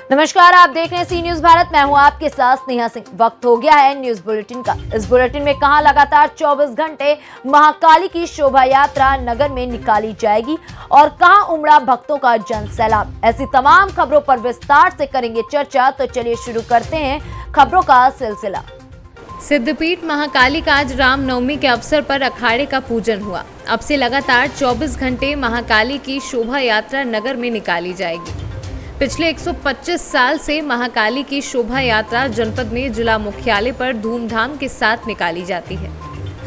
नमस्कार, आप देख रहे हैं सी न्यूज भारत। मैं हूं आपके साथ स्नेहा सिंह। वक्त हो गया है न्यूज बुलेटिन का। इस बुलेटिन में कहां लगातार 24 घंटे महाकाली की शोभा यात्रा नगर में निकाली जाएगी और कहां उमड़ा भक्तों का जन सैलाब। ऐसी तमाम खबरों पर विस्तार से करेंगे चर्चा। तो चलिए शुरू करते हैं खबरों का सिलसिला। सिद्धपीठ महाकाली का आज रामनवमी के अवसर पर अखाड़े का पूजन हुआ। अब से लगातार 24 घंटे महाकाली की शोभा यात्रा नगर में निकाली जाएगी। पिछले 125 साल से महाकाली की शोभा यात्रा जनपद में जिला मुख्यालय पर धूमधाम के साथ निकाली जाती है।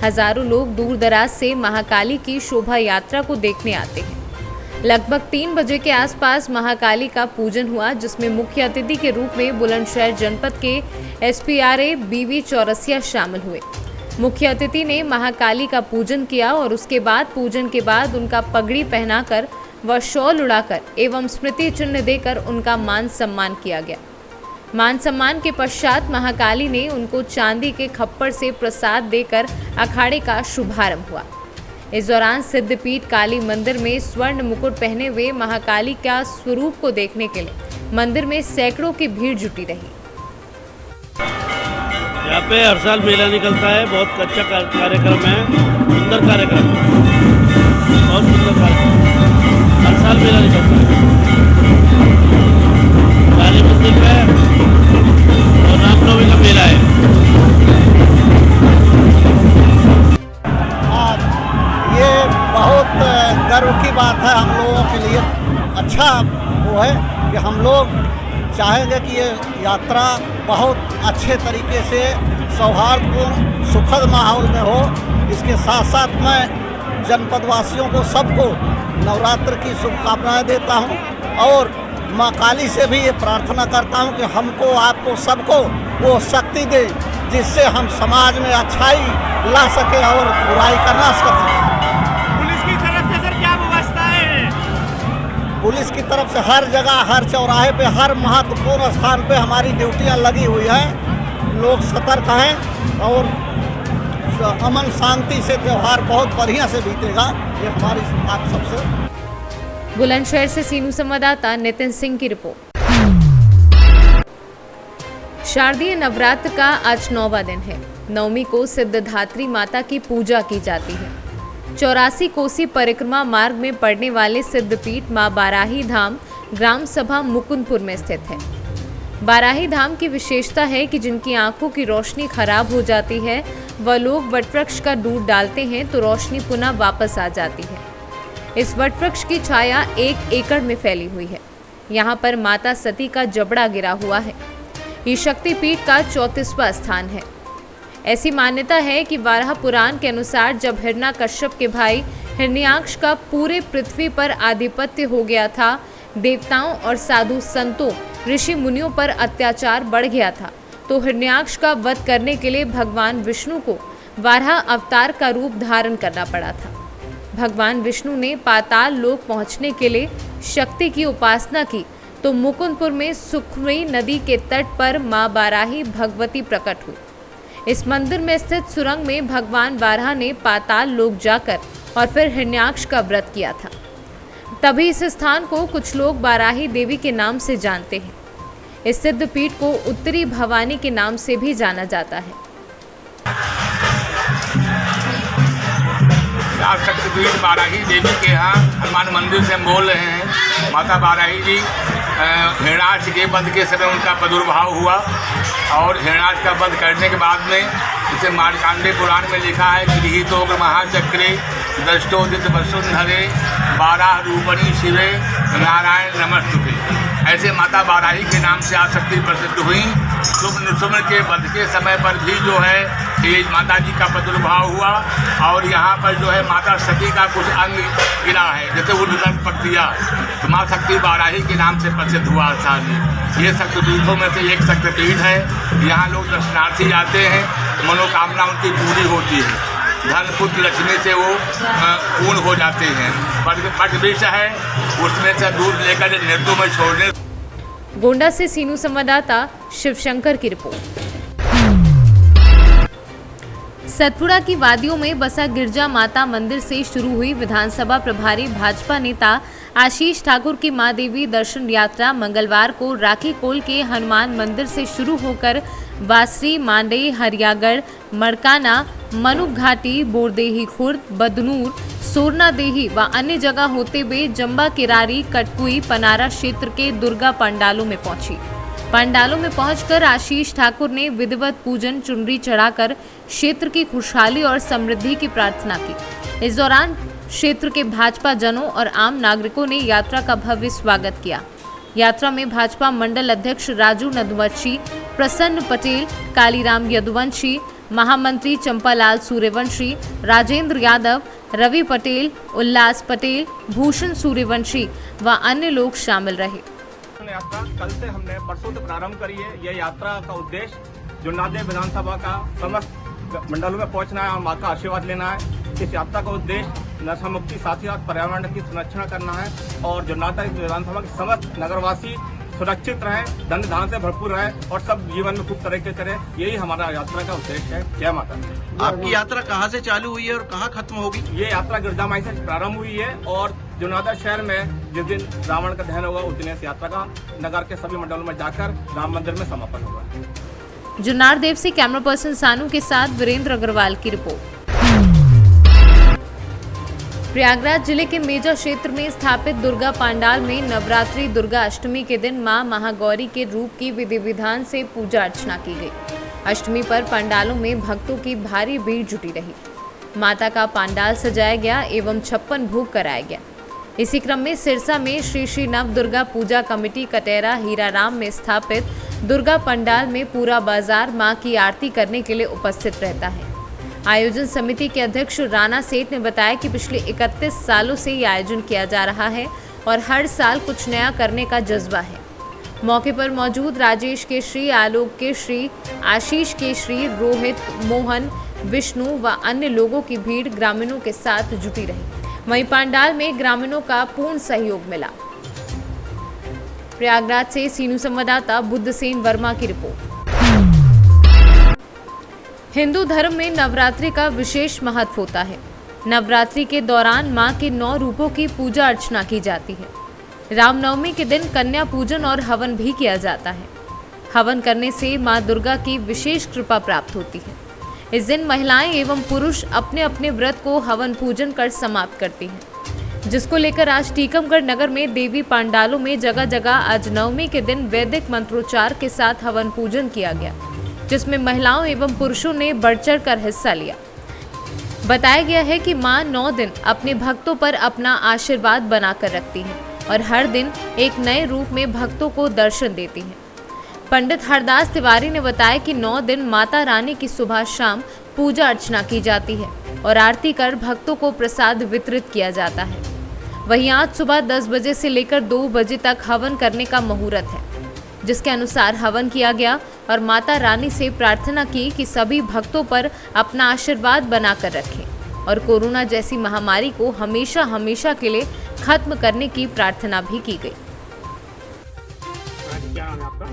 हजारों लोग दूर दराज से महाकाली की शोभा यात्रा को देखने आते हैं। लगभग 3 बजे के आसपास महाकाली का पूजन हुआ, जिसमें मुख्य अतिथि के रूप में बुलंदशहर जनपद के SPRA BV चौरसिया शामिल हुए। मुख्य अतिथि ने महाकाली का पूजन किया और उसके बाद पूजन के बाद उनका पगड़ी पहनाकर व शॉल उड़ाकर एवं स्मृति चिन्ह देकर उनका मान सम्मान किया गया। मान सम्मान के पश्चात महाकाली ने उनको चांदी के खप्पर से प्रसाद देकर अखाड़े का शुभारंभ हुआ। इस दौरान सिद्धपीठ काली मंदिर में स्वर्ण मुकुट पहने हुए महाकाली का स्वरूप को देखने के लिए मंदिर में सैकड़ों की भीड़ जुटी रही। यहाँ पे हर साल मेला निकलता है। बहुत अच्छा कार्यक्रम है, सुंदर कार्यक्रम, बहुत सुंदर कार्यक्रम। हर साल मेला निकलता है काली मंदिर में और रामनवमी का मेला है। ये बहुत गर्व की बात है हम लोगों के लिए। अच्छा वो है कि हम लोग चाहेंगे कि ये यात्रा बहुत अच्छे तरीके से सौहार्दपूर्ण सुखद माहौल में हो। इसके साथ साथ मैं जनपदवासियों को सबको नवरात्र की शुभकामनाएं देता हूं और माँ काली से भी ये प्रार्थना करता हूं कि हमको आपको सबको वो शक्ति दे जिससे हम समाज में अच्छाई ला सके और बुराई का नाश कर सके। पुलिस की तरफ से सर क्या व्यवस्था है? पुलिस की तरफ से हर जगह, हर चौराहे पे, हर महत्वपूर्ण स्थान पे हमारी ड्यूटियां लगी हुई हैं। लोग सतर्क हैं और अमन शांति से त्यौहार बहुत बढ़िया से बीतेगा। ये हमारी आप सबसे। बुलंदशहर से सीनू संवाददाता नितिन सिंह की रिपोर्ट। शारदीय नवरात्र का आज 9वां दिन है। नवमी को सिद्धधात्री माता की पूजा की जाती है। 84 कोसी परिक्रमा मार्ग में पड़ने वाले सिद्धपीठ मां बाराही धाम ग्राम सभा मुकुंदपुर में स्थित है। बाराही धाम की विशेषता है कि जिनकी आंखों की रोशनी खराब हो जाती है वह लोग वटवृक्ष का दूध डालते हैं तो रोशनी पुनः वापस आ जाती है। इस वटवृक्ष की छाया 1 एकड़ में फैली हुई है। यहाँ पर माता सती का जबड़ा गिरा हुआ है। ये शक्तिपीठ का 34वां स्थान है। ऐसी मान्यता है कि वाराह पुराण के अनुसार जब हिरण्याकश्यप के भाई हिरण्याक्ष का पूरे पृथ्वी पर आधिपत्य हो गया था, देवताओं और साधु संतों ऋषि मुनियों पर अत्याचार बढ़ गया था, तो हिरण्याक्ष का वध करने के लिए भगवान विष्णु को वाराह अवतार का रूप धारण करना पड़ा था। भगवान विष्णु ने पाताल लोक पहुंचने के लिए शक्ति की उपासना की तो मुकुंदपुर में सुखमयी नदी के तट पर मां बाराही भगवती प्रकट हुई। इस मंदिर में स्थित सुरंग में भगवान वाराह ने पाताल लोक जाकर और फिर हिरण्याक्ष का व्रत किया था। तभी इस स्थान को कुछ लोग बाराही देवी के नाम से जानते हैं। इस सिद्धपीठ को उत्तरी भवानी के नाम से भी जाना जाता है। शक्तिपीठ बाराही देवी के यहाँ हनुमान मंदिर से हम बोल रहे हैं। माता बाराही जी हिरण्याक्ष के वध के समय उनका प्रादुर्भाव हुआ और हिरण्याक्ष का वध करने के बाद में इसे मार्कंडेय पुराण में लिखा है कि गृहीतोग्र महाचक्रे दृष्टोदित वसुंधरे बाराह रूपणी शिवे नारायण नमस्तुते। ऐसे माता बाराही के नाम से आसक्ति प्रसिद्ध हुई। सुमन के वध के समय पर भी जो है ये माता जी का प्रादुर्भाव हुआ और यहाँ पर जो है माता सती का कुछ अंग गिरा है, जैसे उर्ध्व पक्तिया, तो माँ शक्ति बाराही के नाम से प्रसिद्ध हुआ स्थान। ये शक्तिपीठों में से एक शक्तिपीठ है। यहाँ लोग दर्शनार्थी जाते हैं, मनोकामना उनकी पूरी होती है। धन पुत्र लक्ष्मी से वो पूर्ण हो जाते हैं। पट वृक्ष है, उसमें से दूध लेकर नृत्यों में छोड़ने। गोंडा से सीनू संवाददाता शिवशंकर की रिपोर्ट। सतपुड़ा की वादियों में बसा गिरजा माता मंदिर से शुरू हुई विधानसभा प्रभारी भाजपा नेता आशीष ठाकुर की मां देवी दर्शन यात्रा मंगलवार को राखी कोल के हनुमान मंदिर से शुरू होकर वासरी, मांडे, हरियागढ़, मड़काना, मनुक घाटी, बोरदेही खुर्द, बदनूर, सोरनादेही व अन्य जगह होते हुए जंबा, किरारी, कटकुई, पनारा क्षेत्र के दुर्गा पंडालों में पहुंची। पंडालों में पहुंचकर आशीष ठाकुर ने विधिवत पूजन, चुनरी चढ़ाकर क्षेत्र की खुशहाली और समृद्धि की प्रार्थना की। इस दौरान क्षेत्र के भाजपा जनों और आम नागरिकों ने यात्रा का भव्य स्वागत किया। यात्रा में भाजपा मंडल अध्यक्ष राजू नदवंशी, प्रसन्न पटेल, कालीराम यदुवंशी, महामंत्री चंपालाल सूर्यवंशी, राजेंद्र यादव, रवि पटेल, उल्लास पटेल, भूषण सूर्यवंशी व अन्य लोग शामिल रहे। यात्रा कल से हमने परसों से प्रारंभ करी है। यह यात्रा का उद्देश्य जुन्नादेव विधानसभा का समस्त मंडलों में पहुंचना है और मां का आशीर्वाद लेना है। इस यात्रा का उद्देश्य नशा मुक्ति, साथ ही साथ पर्यावरण की संरक्षण करना है और जुन्नादेव विधानसभा के समस्त नगरवासी सुरक्षित रहें, धन धान से भरपूर रहें और सब जीवन में खूब तरक्की करें। यही हमारा यात्रा का उद्देश्य है। जय माता दी। आपकी यात्रा कहाँ से चालू हुई है और कहाँ खत्म होगी? ये यात्रा गिरजामाई से प्रारंभ हुई है और जुनागढ़ शहर में जिस दिन रावण का दहन होगा उस दिन इस यात्रा का नगर के सभी मंडलों में जाकर राम मंदिर में समापन होगा। जुन्नार देव से कैमरा पर्सन सानू के साथ वीरेंद्र अग्रवाल की रिपोर्ट। प्रयागराज जिले के मेजा क्षेत्र में स्थापित दुर्गा पंडाल में नवरात्रि दुर्गा अष्टमी के दिन मां महागौरी के रूप की विधि विधान से पूजा अर्चना की गई। अष्टमी पर पंडालों में भक्तों की भारी भीड़ जुटी रही। माता का पंडाल सजाया गया एवं 56 भोग कराया गया। इसी क्रम में सिरसा में श्री श्री नव दुर्गा पूजा कमेटी कटेरा हीराराम में स्थापित दुर्गा पंडाल में पूरा बाजार मां की आरती करने के लिए उपस्थित रहता है। आयोजन समिति के अध्यक्ष राणा सेठ ने बताया कि पिछले 31 सालों से ये आयोजन किया जा रहा है और हर साल कुछ नया करने का जज्बा है। मौके पर मौजूद राजेश केशरी, आलोक केशरी, आशीष केशरी, रोहित, मोहन, विष्णु व अन्य लोगों की भीड़ ग्रामीणों के साथ जुटी रही। वहीं पंडाल में ग्रामीणों का पूर्ण सहयोग मिला। प्रयागराज से सीनू संवाददाता बुद्धसेन वर्मा की रिपोर्ट। हिंदू धर्म में नवरात्रि का विशेष महत्व होता है। नवरात्रि के दौरान मां के 9 रूपों की पूजा अर्चना की जाती है। रामनवमी के दिन कन्या पूजन और हवन भी किया जाता है। हवन करने से मां दुर्गा की विशेष कृपा प्राप्त होती है। इस दिन महिलाएं एवं पुरुष अपने अपने व्रत को हवन पूजन कर समाप्त करती हैं, जिसको लेकर आज टीकमगढ़ नगर में देवी पंडालों में जगह जगह आज नवमी के दिन वैदिक मंत्रोच्चार के साथ हवन पूजन किया गया, जिसमें महिलाओं एवं पुरुषों ने बढ़ चढ़ कर हिस्सा लिया। बताया गया है कि मां 9 दिन अपने भक्तों पर अपना आशीर्वाद बनाकर रखती हैं और हर दिन एक नए रूप में भक्तों को दर्शन देती हैं। पंडित हरदास तिवारी ने बताया कि 9 दिन माता रानी की सुबह शाम पूजा अर्चना की जाती है और आरती कर भक्तों को प्रसाद वितरित किया जाता है। वहीं आज सुबह 10 बजे से लेकर 2 बजे तक हवन करने का मुहूर्त है, जिसके अनुसार हवन किया गया और माता रानी से प्रार्थना की कि सभी भक्तों पर अपना आशीर्वाद बनाकर रखें और कोरोना जैसी महामारी को हमेशा हमेशा के लिए खत्म करने की प्रार्थना भी की गई। क्या नाम है आपका?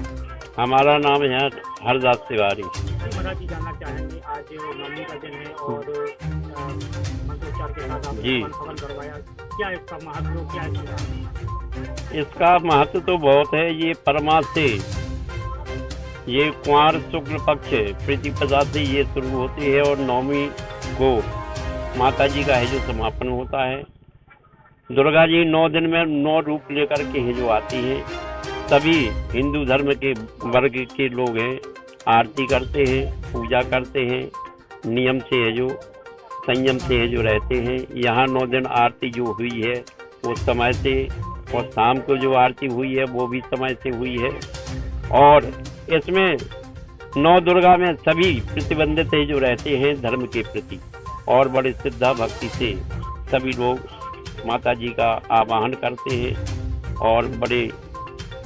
हमारा नाम है हरदास तिवारी। महाराज जी जानना चाहेंगे, आज नवमी का दिन है और मंत्रोच्चार के साथ आपने जी हवन करवाया, क्या इसका महत्व, क्या इसका महत्व तो बहुत है। ये परमा से, ये कुंवार शुक्ल पक्ष प्रतिपदा से ये शुरू होती है और नवमी को माता जी का है जो समापन होता है। दुर्गा जी 9 दिन में 9 रूप लेकर के है जो आती हैं। सभी हिंदू धर्म के वर्ग के लोग हैं, आरती करते हैं, पूजा करते हैं, नियम से है जो संयम से है जो रहते हैं। यहाँ 9 दिन आरती जो हुई है वो समय से, और शाम को जो आरती हुई है वो भी समय से हुई है। और इसमें 9 दुर्गा में सभी प्रतिबंधित है जो रहते हैं धर्म के प्रति, और बड़े श्रद्धा भक्ति से सभी लोग माता जी का आवाहन करते हैं और बड़े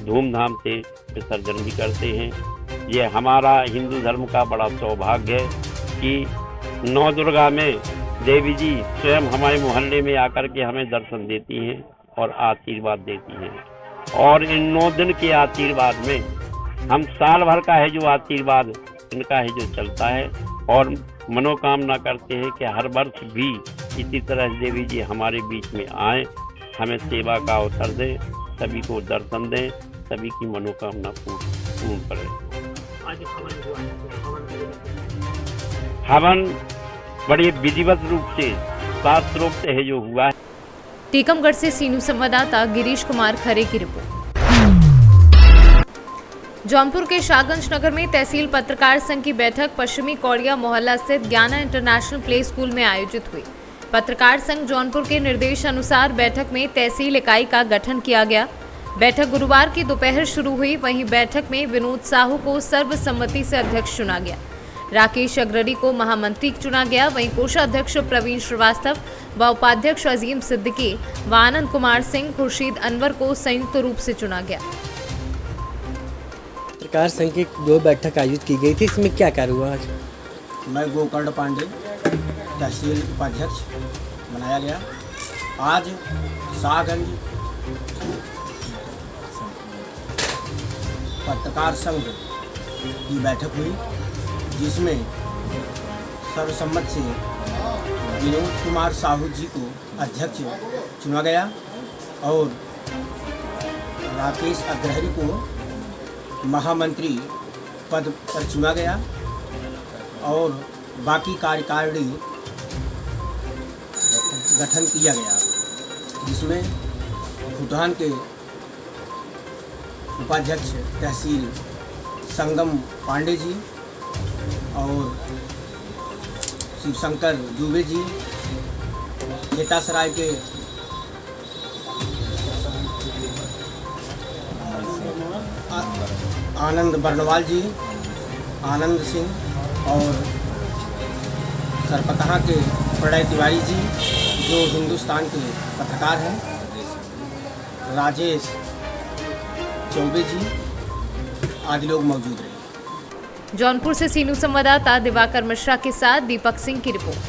धूमधाम से विसर्जन भी करते हैं। ये हमारा हिंदू धर्म का बड़ा सौभाग्य है कि 9 दुर्गा में देवी जी स्वयं हमारे मोहल्ले में आकर के हमें दर्शन देती हैं और आशीर्वाद देती हैं। और इन 9 दिन के आशीर्वाद में हम साल भर का है जो आशीर्वाद इनका है जो चलता है। और मनोकामना करते हैं कि हर वर्ष भी इसी तरह देवी जी हमारे बीच में आए, हमें सेवा का अवसर दें, सभी को दर्शन दें, सभी की मनोकामना पूर्ण करें। हवन बड़े विधिवत रूप से शास्त्रोक्त है जो हुआ है। टीकमगढ़ से सीनू संवाददाता गिरीश कुमार खरे की रिपोर्ट। जौनपुर के शाहगंज नगर में तहसील पत्रकार संघ की बैठक पश्चिमी कौड़िया मोहल्ला स्थित ज्ञाना इंटरनेशनल प्ले स्कूल में आयोजित हुई। पत्रकार संघ जौनपुर के निर्देश अनुसार बैठक में तहसील इकाई का गठन किया गया। बैठक गुरुवार की दोपहर शुरू हुई। वहीं बैठक में विनोद साहू को सर्वसम्मति से अध्यक्ष चुना गया। राकेश अग्रणी को महामंत्री चुना गया। वहीं कोषाध्यक्ष प्रवीण श्रीवास्तव व उपाध्यक्ष अजीम सिद्दीकी व आनंद कुमार सिंह, खुर्शीद अनवर को संयुक्त रूप से चुना गया। पत्रकार संघ की 2 बैठक आयोजित की गई थी, इसमें क्या कार्य हुआ आज? मैं गोकर्ण पांडे तहसील उपाध्यक्ष बनाया गया। आज शाहगंज पत्रकार संघ की बैठक हुई, जिसमें सर्वसम्मत से विनोद कुमार साहू जी को अध्यक्ष चुना गया और राकेश अग्रहरी को महामंत्री पद पर चुना गया और बाकी कार्यकारिणी गठन किया गया, जिसमें भूटान के उपाध्यक्ष तहसील संगम पांडे जी और शिवशंकर दुबे जी, जेठासराय के आनंद बर्नवाल जी, आनंद सिंह और सरपतहा के प्रणय तिवारी जी जो हिंदुस्तान के पत्रकार हैं, राजेश चौबे जी आदि लोग मौजूद रहे। जौनपुर से सीनू संवाददाता दिवाकर मिश्रा के साथ दीपक सिंह की रिपोर्ट।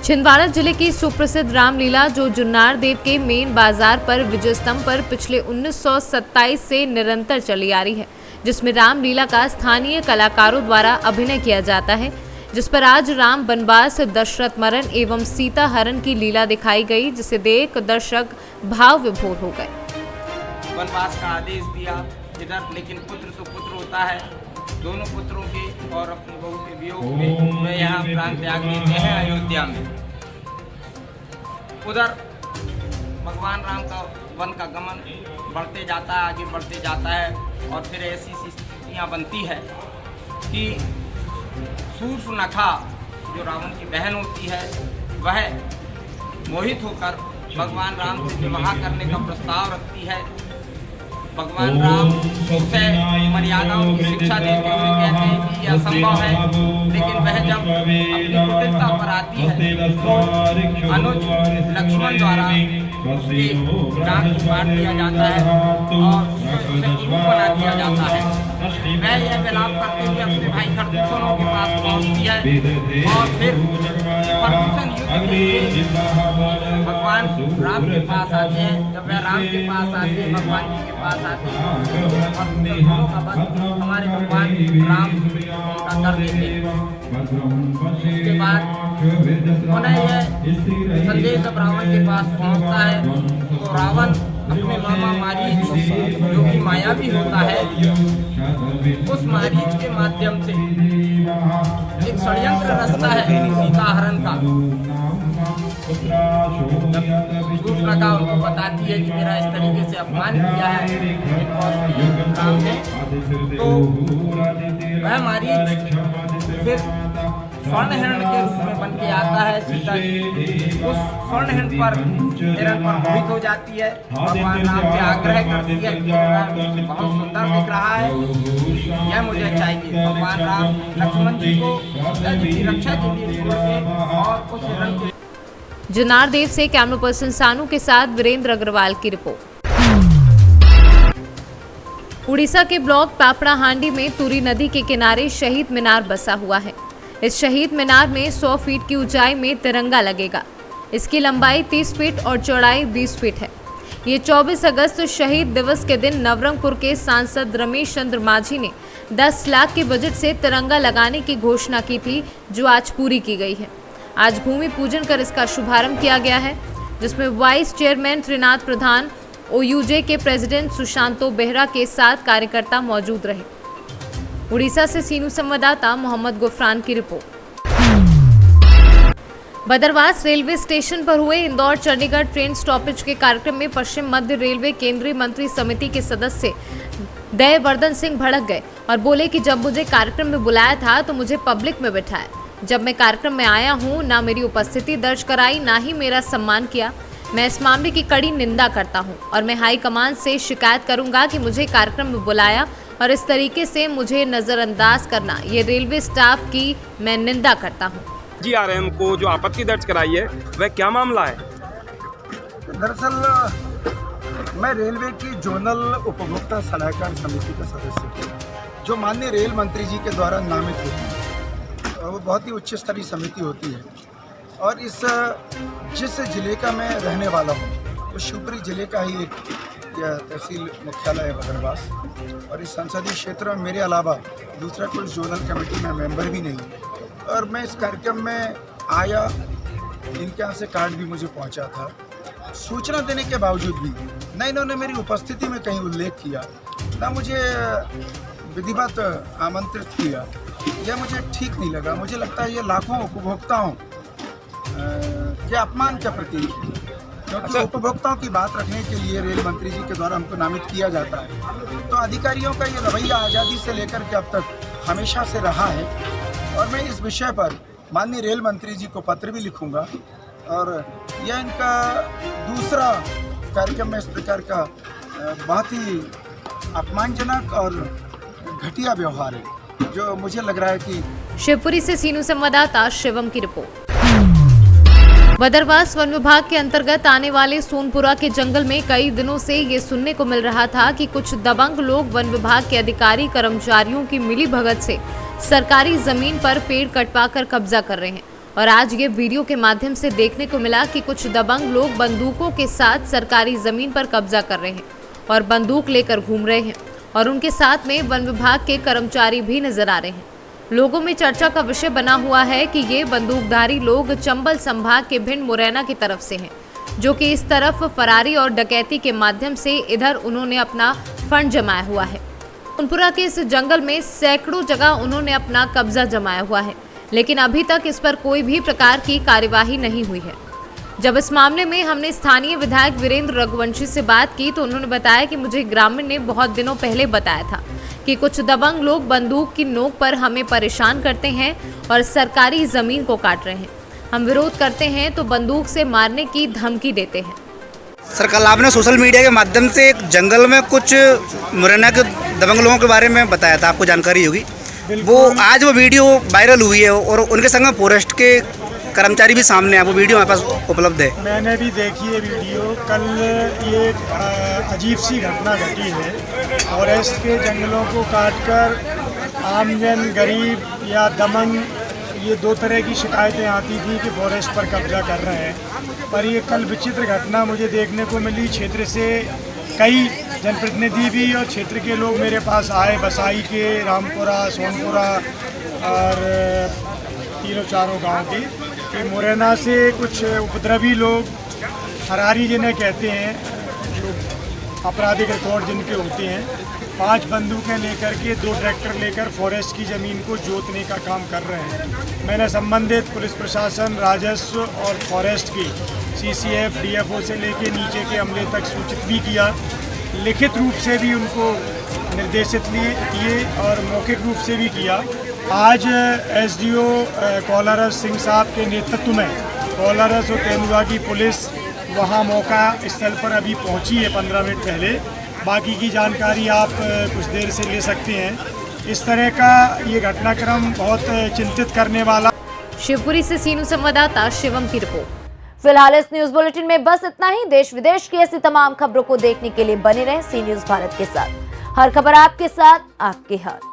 छिंदवाड़ा जिले की सुप्रसिद्ध रामलीला जो जुन्नार देव के मेन बाजार पर विजय स्तंभ पर पिछले 1927 से निरंतर चली आ रही है, जिसमें रामलीला का स्थानीय कलाकारों द्वारा अभिनय किया जाता है, जिस पर आज राम वनवास, दशरथ मरण एवं सीता हरण की लीला दिखाई गई, जिसे देख दर्शक भाव विभोर हो गए। वनवास का आदेश दिया इधर, लेकिन पुत्र तो पुत्र होता है। दोनों पुत्रों के और अपनी बहू के वियोग में वे यहाँ प्राण त्याग देते हैं अयोध्या में। उधर भगवान राम का वन का गमन बढ़ते जाता है, आगे बढ़ते जाता है और फिर ऐसी स्थितियाँ बनती है कि शूर्पणखा जो रावण की बहन होती है, वह मोहित होकर भगवान राम से विवाह करने का प्रस्ताव रखती है। भगवान राम उसे मर्यादाओं की शिक्षा देते हुए कहते हैं कि यह असंभव है, लेकिन वह जब अपनी कुटिलता पर आती है तो अनुज लक्ष्मण द्वारा उसकी जान को काट दिया जाता है और उसे गुरु बना दिया जाता है। वह यह विलाप करते हुए अपने भाई खरदूषणों के पास पहुंचती है और फिर प्रदूषण युद्ध के लिए भगवान राम के पास आते हैं। जब वह राम के पास आते हैं, भगवान जी के पास आते हैं और का वध हमारे भगवान राम उनका कर देते हैं। उसके बाद उन्हें यह संदेश जब रावण के पास पहुंचता है तो रावण अपने मामा मारीच जो कि मायावी होता है, उस मारीच के माध्यम से एक षड्यंत्र रचता है सीता हरण का। शूर्पणखा उनको बताती है कि मेरा इस तरीके से अपमान किया है राम ने, तो वह मारीच फिर स्वर्ण हिरण के रूप में बन के आता है। सीता उस स्वर्ण हिरण पर मोहित हो जाती है, भगवान राम से आग्रह करती है कि बहुत सुंदर दिख रहा है, यह मुझे चाहिए। भगवान राम लक्ष्मण जी को सीता जी की रक्षा के लिए छोड़ के और उस हिरण को। जुन्नार देव से कैमरा पर्सन सानू के साथ वीरेंद्र अग्रवाल की रिपोर्ट। उड़ीसा के ब्लॉक पापड़ाहांडी में तुरी नदी के किनारे शहीद मीनार बसा हुआ है। इस शहीद मीनार में 100 फीट की ऊंचाई में तिरंगा लगेगा। इसकी लंबाई 30 फीट और चौड़ाई 20 फीट है। ये 24 अगस्त शहीद दिवस के दिन नवरंगपुर के सांसद रमेश चंद्र मांझी ने 10 लाख के बजट से तिरंगा लगाने की घोषणा की थी, जो आज पूरी की गई है। आज भूमि पूजन कर इसका शुभारंभ किया गया है, जिसमें वाइस चेयरमैन त्रिनाथ प्रधान, ओयूजे के प्रेसिडेंट सुशांतो बेहरा के साथ कार्यकर्ता मौजूद रहे। उड़ीसा से सीनू संवाददाता मोहम्मद गुफरान की रिपोर्ट। बदरवास रेलवे स्टेशन पर हुए इंदौर चंडीगढ़ ट्रेन स्टॉपेज के कार्यक्रम में पश्चिम मध्य रेलवे केंद्रीय मंत्री समिति के सदस्य दयावर्धन सिंह भड़क गए और बोले कि जब मुझे कार्यक्रम में बुलाया था तो मुझे पब्लिक में बिठाया। जब मैं कार्यक्रम में आया हूं, ना मेरी उपस्थिति दर्ज कराई, ना ही मेरा सम्मान किया। मैं इस मामले की कड़ी निंदा करता हूं और मैं हाईकमान से शिकायत करूंगा कि मुझे कार्यक्रम में बुलाया और इस तरीके से मुझे नजरअंदाज करना, ये रेलवे स्टाफ की मैं निंदा करता हूं। GRM को जो आपत्ति दर्ज कराई है, वह क्या मामला है? दरअसल मैं रेलवे की जोनल उपभोक्ता सलाहकार समिति का सदस्य हूँ, जो माननीय रेल मंत्री जी के द्वारा नामित होती है। वो बहुत ही उच्च स्तरीय समिति होती है और जिस जिले का मैं रहने वाला हूँ, वो शिवपुरी जिले का ही एक तहसील मुख्यालय है बदरवास, और इस संसदीय क्षेत्र में मेरे अलावा दूसरा कोई जोनल कमेटी में मेंबर भी नहीं है। और मैं इस कार्यक्रम में आया, इनके यहाँ से कार्ड भी मुझे पहुँचा था। सूचना देने के बावजूद भी न इन्होंने मेरी उपस्थिति में कहीं उल्लेख किया, न मुझे विधिवत आमंत्रित किया। यह मुझे ठीक नहीं लगा। मुझे लगता है ये लाखों उपभोक्ताओं के अपमान का प्रतीक है, क्योंकि उपभोक्ताओं की बात रखने के लिए रेल मंत्री जी के द्वारा हमको नामित किया जाता है। तो अधिकारियों का ये रवैया आज़ादी से लेकर के अब तक हमेशा से रहा है, और मैं इस विषय पर माननीय रेल मंत्री जी को पत्र भी लिखूंगा। और यह इनका दूसरा कार्यक्रम में इस प्रकार का बहुत ही अपमानजनक और घटिया व्यवहार है, जो मुझे लग रहा है कि। शिवपुरी से सीनू संवाददाता शिवम की रिपोर्ट। बदरवास वन विभाग के अंतर्गत आने वाले सोनपुरा के जंगल में कई दिनों से ये सुनने को मिल रहा था कि कुछ दबंग लोग वन विभाग के अधिकारी कर्मचारियों की मिलीभगत से सरकारी जमीन पर पेड़ कटवाकर कब्जा कर रहे हैं। और आज ये वीडियो के माध्यम से देखने को मिला कि कुछ दबंग लोग बंदूकों के साथ सरकारी जमीन पर कब्जा कर रहे हैं और बंदूक लेकर घूम रहे हैं, और उनके साथ में वन विभाग के कर्मचारी भी नजर आ रहे हैं। लोगों में चर्चा का विषय बना हुआ है कि ये बंदूकधारी लोग चंबल संभाग के भिंड मुरैना की तरफ से हैं, जो कि इस तरफ फरारी और डकैती के माध्यम से इधर उन्होंने अपना फंड जमाया हुआ है। सोनपुरा के इस जंगल में सैकड़ों जगह उन्होंने अपना कब्जा जमाया हुआ है, लेकिन अभी तक इस पर कोई भी प्रकार की कार्यवाही नहीं हुई है। जब इस मामले में हमने स्थानीय विधायक वीरेंद्र रघुवंशी से बात की तो उन्होंने बताया कि मुझे ग्रामीण ने बहुत दिनों पहले बताया था कि कुछ दबंग लोग बंदूक की नोक पर हमें परेशान करते हैं और सरकारी जमीन को काट रहे हैं। हम विरोध करते हैं तो बंदूक से मारने की धमकी देते हैं। सर, कल आपने सोशल मीडिया के माध्यम से एक जंगल में कुछ मुरैना के दबंग लोगों के बारे में बताया था, आपको जानकारी होगी। वो आज वो वीडियो वायरल हुई है और उनके संग में फॉरेस्ट के कर्मचारी भी सामने हैं। वो वीडियो हमारे पास उपलब्ध है। मैंने भी देखी है वीडियो। कल ये अजीब सी घटना घटी है। फॉरेस्ट के जंगलों को काटकर आमजन, गरीब या दबंग, ये दो तरह की शिकायतें आती थी कि फॉरेस्ट पर कब्जा कर रहे हैं। पर ये कल विचित्र घटना मुझे देखने को मिली। क्षेत्र से कई जनप्रतिनिधि भी और क्षेत्र के लोग मेरे पास आए, बसाई के, रामपुरा, सोनपुरा और तीनों चारों गांव के, कि मुरैना से कुछ उपद्रवी लोग, फरारी जिन्हें कहते हैं, जो आपराधिक रिकॉर्ड जिनके होते हैं, 5 बंदूकें लेकर के 2 ट्रैक्टर लेकर फॉरेस्ट की ज़मीन को जोतने का काम कर रहे हैं। मैंने संबंधित पुलिस प्रशासन, राजस्व और फॉरेस्ट की CCF, DFO से लेके नीचे के अमले तक सूचित भी किया। लिखित रूप से भी उनको निर्देशित किए और मौखिक रूप से भी किया। आज SDO कोलारस सिंह साहब के नेतृत्व में कोलारस और तेंदुआ की पुलिस वहां मौका स्थल पर अभी पहुंची है 15 मिनट पहले। बाकी की जानकारी आप कुछ देर से ले सकते हैं। इस तरह का ये घटनाक्रम बहुत चिंतित करने वाला। शिवपुरी से सीनू संवाददाता शिवम की रिपोर्ट। फिलहाल इस न्यूज बुलेटिन में बस इतना ही। देश विदेश की ऐसी तमाम खबरों को देखने के लिए बने रहें सी न्यूज भारत के साथ। हर खबर आपके साथ, आपके हाथ।